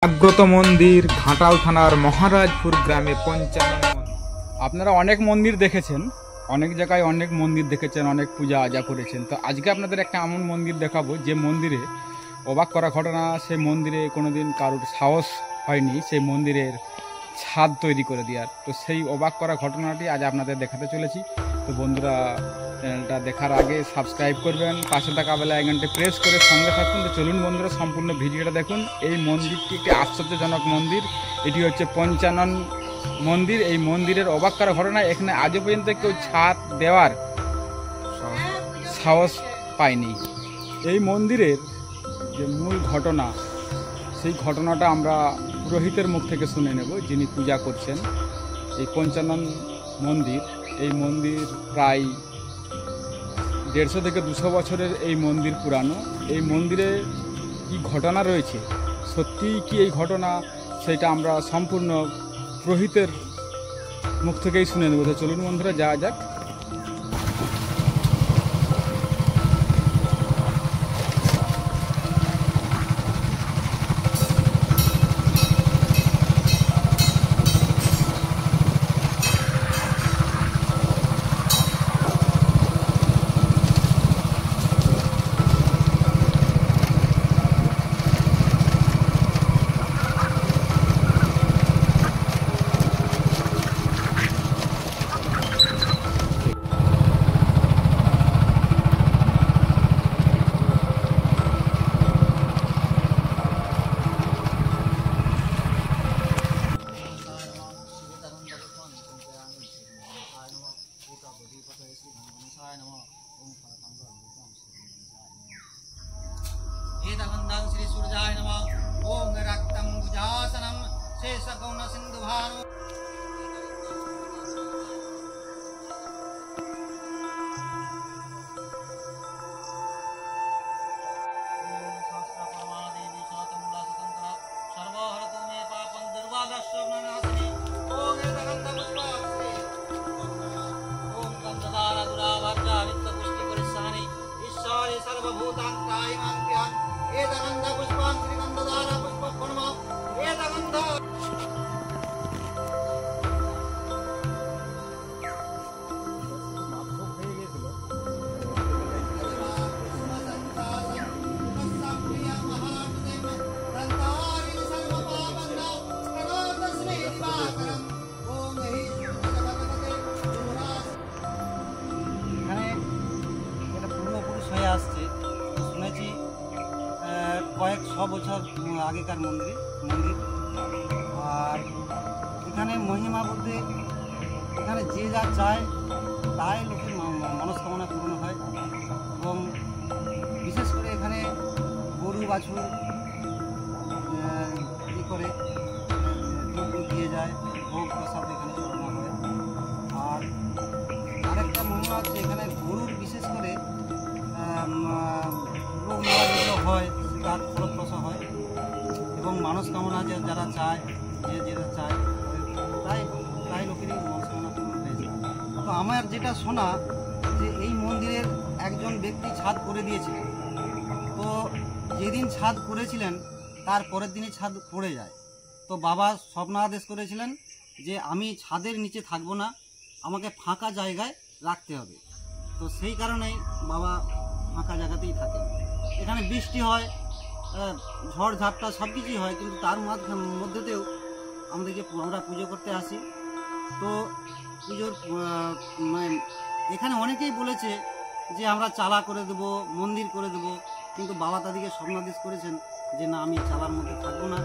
জাগ্রত মন্দির ঘাটাল থানার মহারাজপুর গ্রামে পঞ্চানন। আপনারা অনেক মন্দির দেখেছেন, অনেক জায়গায় অনেক মন্দির দেখেছেন, অনেক পূজা আজা করেছেন। তো আজকে আপনাদের একটা এমন মন্দির দেখাবো যে মন্দিরে অবাক করা ঘটনা। সেই মন্দিরে কোনোদিন কারোর সাহস হয়নি সেই মন্দিরের ছাদ তৈরি করে দেওয়ার। তো সেই অবাক করা ঘটনাটি আজ আপনাদের দেখাতে চলেছি। তো বন্ধুরা, চ্যানেলটা দেখার আগে সাবস্ক্রাইব করবেন, পাশে থাকা বেল আইকনটি প্রেস করে সঙ্গে থাকুন। তো চলুন বন্ধুরা, সম্পূর্ণ ভিডিওটা দেখুন। এই মন্দিরটি একটি আশ্চর্যজনক মন্দির। এটি হচ্ছে পঞ্চানন মন্দির। এই মন্দিরের অবাক করা ঘটনা, এখানে আজও পর্যন্ত কেউ ছাদ দেওয়ার সাহস পায়নি। এই মন্দিরের যে মূল ঘটনা, সেই ঘটনাটা আমরা পুরোহিতের মুখ থেকে শুনে নেব, যিনি পূজা করছেন এই পঞ্চানন মন্দির। এই মন্দির প্রায় 150 থেকে 200 বছরের এই মন্দির পুরানো। এই মন্দিরে কি ঘটনা রয়েছে, সত্যিই কি এই ঘটনা, সেটা আমরা সম্পূর্ণ পুরোহিতের মুখ থেকেই শুনে নেব। তো চলুন বন্ধুরা, যাওয়া যাক। श्री सूर्याय नमः। ओम रक्तम भुजासनम शेषगौण सिंधुभानु। আসছে শুনেছি কয়েক 100 বছর আগেকার মন্দির। আর এখানে মহিমা বলতে এখানে যে যা চায় তাই লোকের মনস্কামনা পূরণ হয়। এবং বিশেষ করে এখানে গরু বাছুর কী করে দুধ দিয়ে যায়, ভোগ প্রসাদ এখানে চড়ানো হয়। আর আরেকটা মহিমা হচ্ছে এখানে গরুর বিশেষ করে রোগ যেগুলো হয় তার ফলপ্রসূ হয়। এবং মনস্কামনা যারা চায়, যে যেটা চায় তাই লোকেরই মনস্কামনা পূরণ হয়েছে। তো আমার যেটা শোনা যে এই মন্দিরের একজন ব্যক্তি ছাদ করে দিয়েছিলেন। তো যেদিন ছাদ করেছিলেন তার পরের দিনই ছাদ পড়ে যায়। তো বাবা স্বপ্নাদেশ করেছিলেন যে আমি ছাদের নিচে থাকবো না, আমাকে ফাঁকা জায়গায় রাখতে হবে। তো সেই কারণেই বাবা ফাঁকা জায়গাতেই থাকেন। এখানে বৃষ্টি হয়, ঝড় ঝাপটা সব কিছুই হয়, কিন্তু তার মধ্যেতেও আমরা পুজো করতে আসি। তো পুজোর এখানে অনেকেই বলেছে যে আমরা চালা করে দেবো, মন্দির করে দেবো, কিন্তু বাবা তাদেরকে স্বপ্নাদেশ করেছেন যে না, আমি চালার মধ্যে থাকবো না,